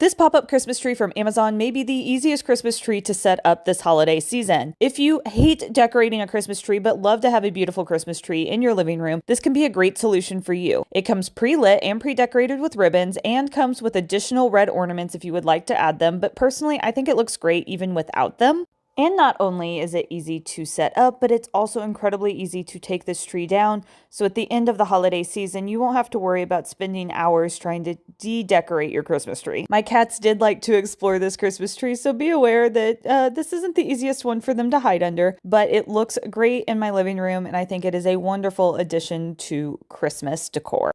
This pop-up Christmas tree from Amazon may be the easiest Christmas tree to set up this holiday season. If you hate decorating a Christmas tree but love to have a beautiful Christmas tree in your living room, this can be a great solution for you. It comes pre-lit and pre-decorated with ribbons and comes with additional red ornaments if you would like to add them, but personally I think it looks great even without them. And not only is it easy to set up, but it's also incredibly easy to take this tree down. So at the end of the holiday season, you won't have to worry about spending hours trying to de-decorate your Christmas tree. My cats did like to explore this Christmas tree, so be aware that this isn't the easiest one for them to hide under, but it looks great in my living room, and I think it is a wonderful addition to Christmas decor.